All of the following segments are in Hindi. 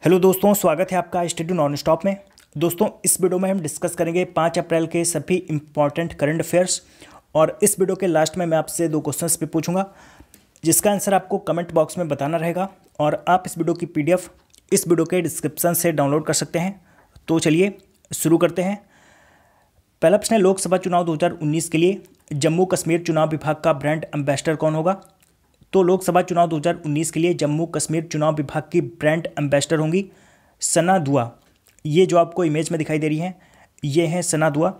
हेलो दोस्तों, स्वागत है आपका स्टडी नॉन स्टॉप में। दोस्तों, इस वीडियो में हम डिस्कस करेंगे 5 अप्रैल के सभी इंपॉर्टेंट करंट अफेयर्स। और इस वीडियो के लास्ट में मैं आपसे 2 क्वेश्चंस भी पूछूंगा, जिसका आंसर आपको कमेंट बॉक्स में बताना रहेगा। और आप इस वीडियो की पीडीएफ इस वीडियो के डिस्क्रिप्शन से डाउनलोड कर सकते हैं। तो चलिए शुरू करते हैं। पहला प्रश्न है, लोकसभा चुनाव 2019 के लिए जम्मू कश्मीर चुनाव विभाग का ब्रांड एम्बेसडर कौन होगा? तो लोकसभा चुनाव 2019 के लिए जम्मू कश्मीर चुनाव विभाग की ब्रांड एम्बेसडर होंगी सना दुआ। ये जो आपको इमेज में दिखाई दे रही हैं, ये हैं सना दुआ।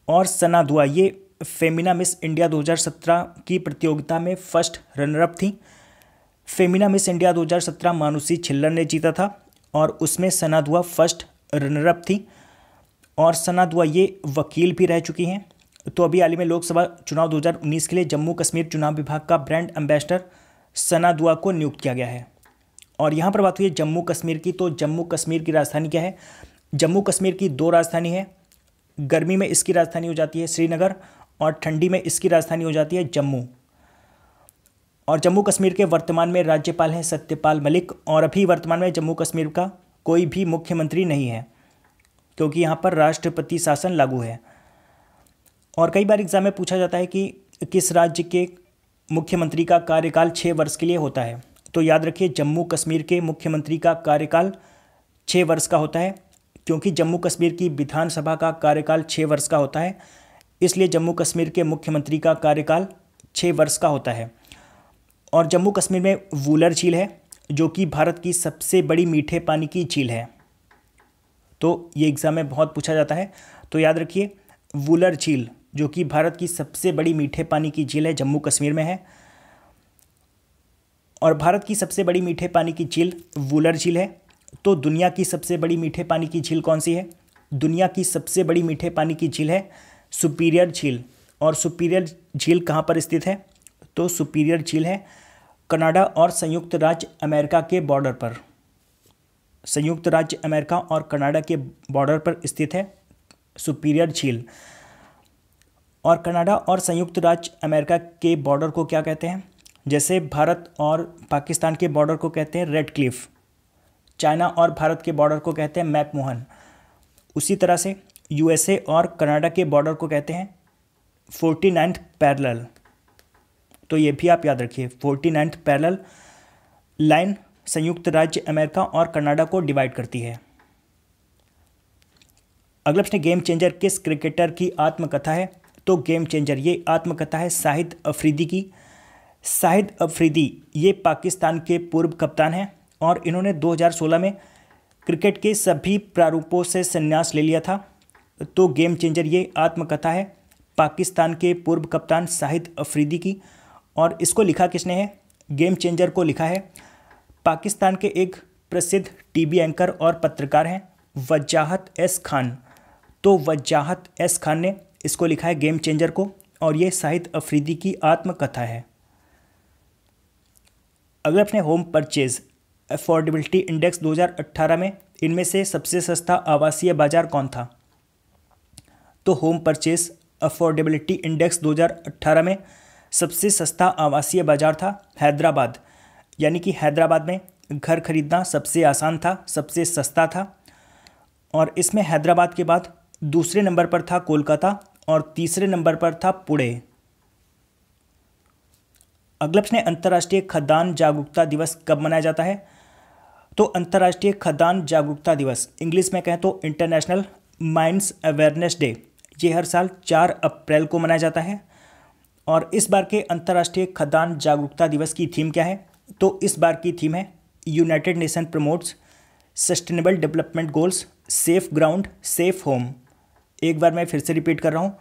और सना दुआ ये फेमिना मिस इंडिया 2017 की प्रतियोगिता में फर्स्ट रनरअप थी। फेमिना मिस इंडिया 2017 मानुषी छिल्लर ने जीता था और उसमें सना दुआ फर्स्ट रनरअप थी। और सना दुआ ये वकील भी रह चुकी हैं। तो अभी हाल ही में लोकसभा चुनाव 2019 के लिए जम्मू कश्मीर चुनाव विभाग का ब्रांड एम्बेसडर सना दुआ को नियुक्त किया गया है। और यहाँ पर बात हुई है जम्मू कश्मीर की, तो जम्मू कश्मीर की राजधानी क्या है? जम्मू कश्मीर की 2 राजधानी है। गर्मी में इसकी राजधानी हो जाती है श्रीनगर और ठंडी में इसकी राजधानी हो जाती है जम्मू। और जम्मू कश्मीर के वर्तमान में राज्यपाल हैं सत्यपाल मलिक। और अभी वर्तमान में जम्मू कश्मीर का कोई भी मुख्यमंत्री नहीं है, क्योंकि यहाँ पर राष्ट्रपति शासन लागू है। और कई बार एग्जाम में पूछा जाता है कि किस राज्य के मुख्यमंत्री का कार्यकाल 6 वर्ष के लिए होता है। तो याद रखिए, जम्मू कश्मीर के मुख्यमंत्री का कार्यकाल 6 वर्ष का होता है, क्योंकि जम्मू कश्मीर की विधानसभा का कार्यकाल 6 वर्ष का होता है। इसलिए जम्मू कश्मीर के मुख्यमंत्री का कार्यकाल 6 वर्ष का होता है। और जम्मू कश्मीर में वूलर झील है, जो कि भारत की सबसे बड़ी मीठे पानी की झील है। तो ये एग्जाम में बहुत पूछा जाता है। तो याद रखिए, वूलर झील जो कि भारत की सबसे बड़ी मीठे पानी की झील है, जम्मू कश्मीर में है। और भारत की सबसे बड़ी मीठे पानी की झील वूलर झील है। तो दुनिया की सबसे बड़ी मीठे पानी की झील कौन सी है? दुनिया की सबसे बड़ी मीठे पानी की झील है सुपीरियर झील। और सुपीरियर झील कहाँ पर स्थित है? तो सुपीरियर झील है कनाडा और संयुक्त राज्य अमेरिका के बॉर्डर पर। संयुक्त राज्य अमेरिका और कनाडा के बॉर्डर पर स्थित है सुपीरियर झील। और कनाडा और संयुक्त राज्य अमेरिका के बॉर्डर को क्या कहते हैं? जैसे भारत और पाकिस्तान के बॉर्डर को कहते हैं रेड क्लिफ, चाइना और भारत के बॉर्डर को कहते हैं मैकमोहन। उसी तरह से यूएसए और कनाडा के बॉर्डर को कहते हैं 49th पैरेलल। तो ये भी आप याद रखिए, 49th पैरेलल लाइन संयुक्त राज्य अमेरिका और कनाडा को डिवाइड करती है। अगला प्रश्न, गेम चेंजर किस क्रिकेटर की आत्मकथा है? तो गेम चेंजर ये आत्मकथा है शाहिद अफरीदी की। शाहिद अफरीदी ये पाकिस्तान के पूर्व कप्तान हैं और इन्होंने 2016 में क्रिकेट के सभी प्रारूपों से संन्यास ले लिया था। तो गेम चेंजर ये आत्मकथा है पाकिस्तान के पूर्व कप्तान शाहिद अफरीदी की। और इसको लिखा किसने है? गेम चेंजर को लिखा है पाकिस्तान के एक प्रसिद्ध टीवी एंकर और पत्रकार हैं वजाहत एस खान। तो वजाहत एस खान ने इसको लिखा है गेम चेंजर को, और ये शाहिद अफरीदी की आत्मकथा है। अगला अपने होम परचेज अफोर्डेबिलिटी इंडेक्स 2018 में इनमें से सबसे सस्ता आवासीय बाजार कौन था? तो होम परचेज अफोर्डेबिलिटी इंडेक्स 2018 में सबसे सस्ता आवासीय बाजार था हैदराबाद। यानी कि हैदराबाद में घर खरीदना सबसे आसान था, सबसे सस्ता था। और इसमें हैदराबाद के बाद दूसरे नंबर पर था कोलकाता और तीसरे नंबर पर था पुणे। अगला प्रश्न है, अंतर्राष्ट्रीय खदान जागरूकता दिवस कब मनाया जाता है? तो अंतर्राष्ट्रीय खदान जागरूकता दिवस, इंग्लिश में कहें तो इंटरनेशनल माइंस अवेयरनेस डे, ये हर साल 4 अप्रैल को मनाया जाता है। और इस बार के अंतर्राष्ट्रीय खदान जागरूकता दिवस की थीम क्या है? तो इस बार की थीम है United nation promotes sustainable development goals, safe ground safe home. एक बार मैं फिर से रिपीट कर रहा हूँ,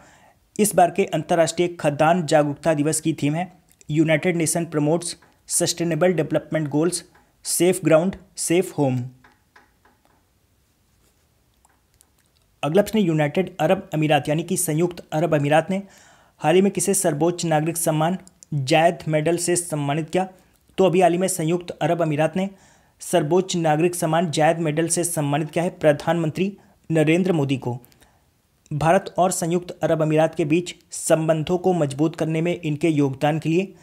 इस बार के अंतर्राष्ट्रीय खदान जागरूकता दिवस की थीम है United nation promotes sustainable development goals, safe ground safe home. अगला प्रश्न, यूनाइटेड अरब अमीरात यानी कि संयुक्त अरब अमीरात ने हाल ही में किसे सर्वोच्च नागरिक सम्मान जायद मेडल से सम्मानित किया? तो अभी हाल ही में संयुक्त अरब अमीरात ने सर्वोच्च नागरिक सम्मान जायद मेडल से सम्मानित किया है प्रधानमंत्री नरेंद्र मोदी को। भारत और संयुक्त अरब अमीरात के बीच संबंधों को मजबूत करने में इनके योगदान के लिए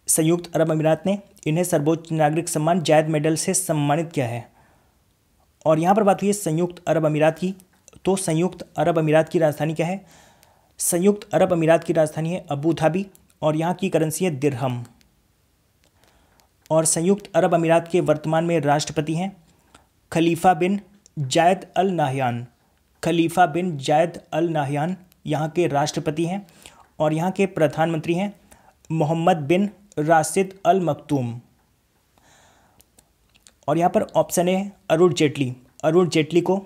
संयुक्त अरब अमीरात ने इन्हें सर्वोच्च नागरिक सम्मान जायद मेडल से सम्मानित किया है। और यहाँ पर बात हुई है संयुक्त अरब अमीरात की, तो संयुक्त अरब अमीरात की राजधानी क्या है? संयुक्त अरब अमीरात की राजधानी है अबू धाबी और यहाँ की करेंसी है दिरहम। और संयुक्त अरब अमीरात के वर्तमान में राष्ट्रपति हैं खलीफा बिन जायद अल नाहयान। खलीफा बिन जायद अल नाहयान यहाँ के राष्ट्रपति हैं और यहाँ के प्रधानमंत्री हैं मोहम्मद बिन राशिद अल मखदूम। और यहाँ पर ऑप्शन ए है अरुण जेटली। अरुण जेटली को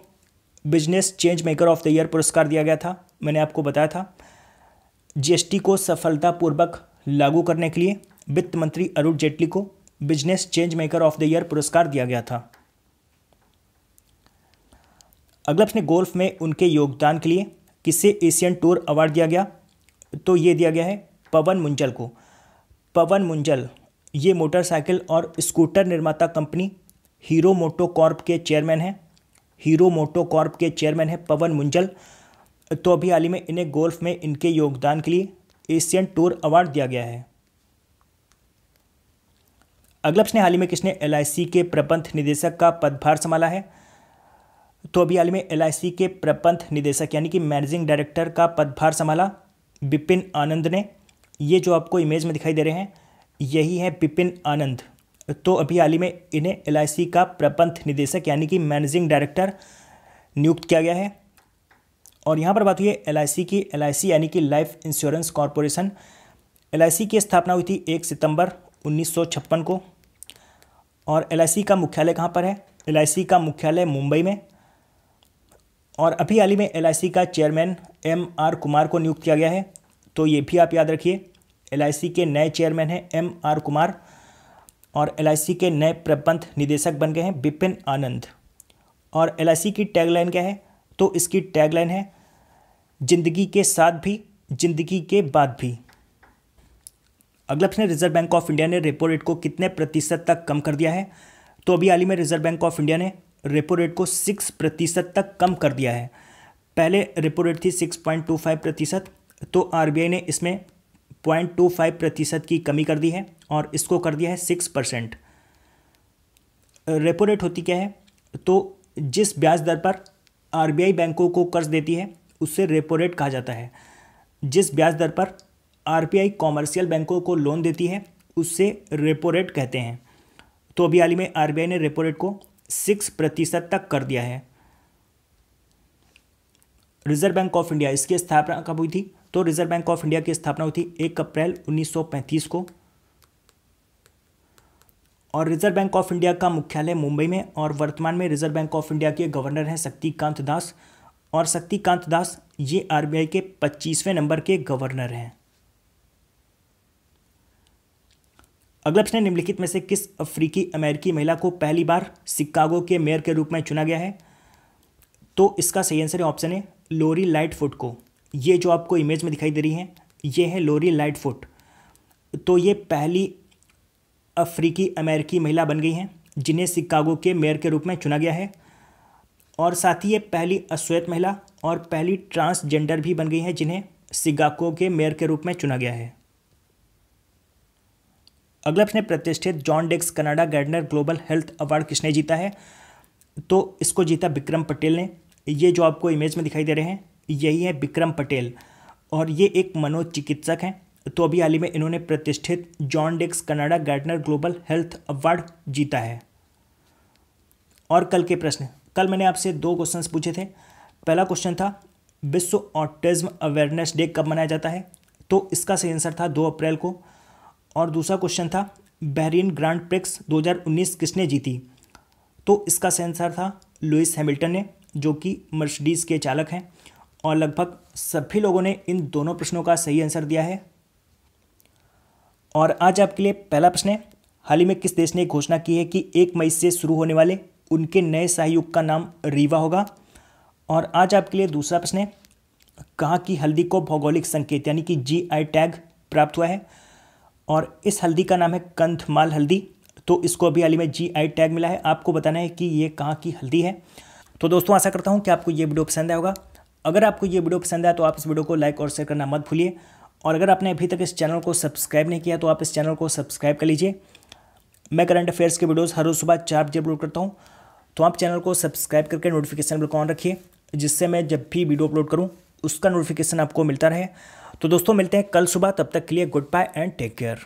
business change maker of the year पुरस्कार दिया गया था। मैंने आपको बताया था जीएसटी को सफलतापूर्वक लागू करने के लिए वित्त मंत्री अरुण जेटली को business change maker of the year पुरस्कार दिया गया था। अगला प्रश्न, गोल्फ में उनके योगदान के लिए किसे एशियन टूर अवार्ड दिया गया? तो ये दिया गया है पवन मुंजल को। पवन मुंजल ये मोटरसाइकिल और स्कूटर निर्माता कंपनी हीरो मोटो कॉर्प के चेयरमैन हैं। हीरो मोटो कॉर्प के चेयरमैन हैं पवन मुंजल। तो अभी हाल ही में इन्हें गोल्फ में इनके योगदान के लिए एशियन टूर अवार्ड दिया गया है। अगला प्रश्न, हाल ही में किसने एलआईसी के प्रबंध निदेशक का पदभार संभाला है? तो अभी हाल ही में एलआईसी के प्रबंध निदेशक यानी कि मैनेजिंग डायरेक्टर का पदभार संभाला विपिन आनंद ने। ये जो आपको इमेज में दिखाई दे रहे हैं यही है विपिन आनंद। तो अभी हाल ही में इन्हें एलआईसी का प्रबंध निदेशक यानी कि मैनेजिंग डायरेक्टर नियुक्त किया गया है। और यहाँ पर बात हुई है एलआईसी की। एलआईसी यानी कि लाइफ इंश्योरेंस कॉरपोरेशन। एलआईसी की स्थापना हुई थी 1 सितंबर 1956 को। और एलआईसी का मुख्यालय कहाँ पर है? एलआईसी का मुख्यालय मुंबई में। और अभी हाल ही में एलआईसी का चेयरमैन MR कुमार को नियुक्त किया गया है। तो ये भी आप याद रखिए, एलआईसी के नए चेयरमैन हैं MR कुमार और एलआईसी के नए प्रबंध निदेशक बन गए हैं विपिन आनंद। और एलआईसी की टैगलाइन क्या है? तो इसकी टैगलाइन है जिंदगी के साथ भी जिंदगी के बाद भी। अगला प्रश्न, रिजर्व बैंक ऑफ इंडिया ने रेपो रेट को कितने प्रतिशत तक कम कर दिया है? तो अभी हाल ही में रिजर्व बैंक ऑफ इंडिया ने रेपो रेट को 6% तक कम कर दिया है। पहले रेपो रेट थी 6.25%, तो आरबीआई ने इसमें 0.25% की कमी कर दी है और इसको कर दिया है 6%। रेपो रेट होती क्या है? तो जिस ब्याज दर पर आरबीआई बैंकों को कर्ज देती है उससे रेपो रेट कहा जाता है। जिस ब्याज दर पर आरबीआई कॉमर्शियल बैंकों को लोन देती है उससे रेपो रेट कहते हैं। तो अभी हाल ही में आरबीआई ने रेपो रेट को 6% तक कर दिया है। रिजर्व बैंक ऑफ इंडिया, इसकी स्थापना कब हुई थी? तो रिजर्व बैंक ऑफ इंडिया की स्थापना हुई थी 1 अप्रैल 1935 को। और रिजर्व बैंक ऑफ इंडिया का मुख्यालय मुंबई में और वर्तमान में रिजर्व बैंक ऑफ इंडिया के गवर्नर हैं शक्तिकांत दास। और शक्तिकांत दास ये आरबीआई के 25वें नंबर के गवर्नर हैं। अगला प्रश्न, निम्नलिखित में से किस अफ्रीकी अमेरिकी महिला को पहली बार शिकागो के मेयर के रूप में चुना गया है? तो इसका सही आंसर है ऑप्शन ए लोरी लाइटफुट को। ये जो आपको इमेज में दिखाई दे रही है ये है लोरी लाइटफुट। तो ये पहली अफ्रीकी अमेरिकी महिला बन गई हैं जिन्हें शिकागो के मेयर के रूप में चुना गया है। और साथ ही ये पहली अश्वेत महिला और पहली ट्रांसजेंडर भी बन गई हैं जिन्हें शिकागो के मेयर के रूप में चुना गया है। अगला प्रश्न, प्रतिष्ठित John Dirks Canada Gairdner Global Health Award किसने जीता है? तो इसको जीता विक्रम पटेल ने। ये जो आपको इमेज में दिखाई दे रहे हैं यही है विक्रम पटेल और ये एक मनोचिकित्सक हैं। तो अभी हाल ही में इन्होंने प्रतिष्ठित John Dirks Canada Gairdner Global Health Award जीता है। और कल के प्रश्न, कल मैंने आपसे 2 क्वेश्चंस पूछे थे। पहला क्वेश्चन था विश्व ऑटिज्म अवेयरनेस डे कब मनाया जाता है? तो इसका सही आंसर था 2 अप्रैल को। और दूसरा क्वेश्चन था बहरीन ग्रांड प्रिक्स 2019 किसने जीती? तो इसका सही आंसर था लुइस हैमिल्टन ने, जो कि मर्सिडीज़ के चालक हैं। और लगभग सभी लोगों ने इन दोनों प्रश्नों का सही आंसर दिया है। और आज आपके लिए पहला प्रश्न है, हाल ही में किस देश ने घोषणा की है कि 1 मई से शुरू होने वाले उनके नए सहयोग का नाम रीवा होगा? और आज आपके लिए दूसरा प्रश्न है, कहाँ की हल्दी को भौगोलिक संकेत यानी कि GI टैग प्राप्त हुआ है? और इस हल्दी का नाम है कंधमाल हल्दी। तो इसको अभी हाल ही में GI टैग मिला है। आपको बताना है कि ये कहाँ की हल्दी है। तो दोस्तों आशा करता हूँ कि आपको ये वीडियो पसंद आया होगा। अगर आपको ये वीडियो पसंद आया तो आप इस वीडियो को लाइक और शेयर करना मत भूलिए। और अगर आपने अभी तक इस चैनल को सब्सक्राइब नहीं किया तो आप इस चैनल को सब्सक्राइब कर लीजिए। मैं करंट अफेयर्स के वीडियोज़ हर रोज़ सुबह 4 बजे अपलोड करता हूँ। तो आप चैनल को सब्सक्राइब करके नोटिफिकेशन बिल को ऑन रखिए, जिससे मैं जब भी वीडियो अपलोड करूँ उसका नोटिफिकेशन आपको मिलता रहे। तो दोस्तों मिलते हैं कल सुबह, तब तक के लिए goodbye and take care.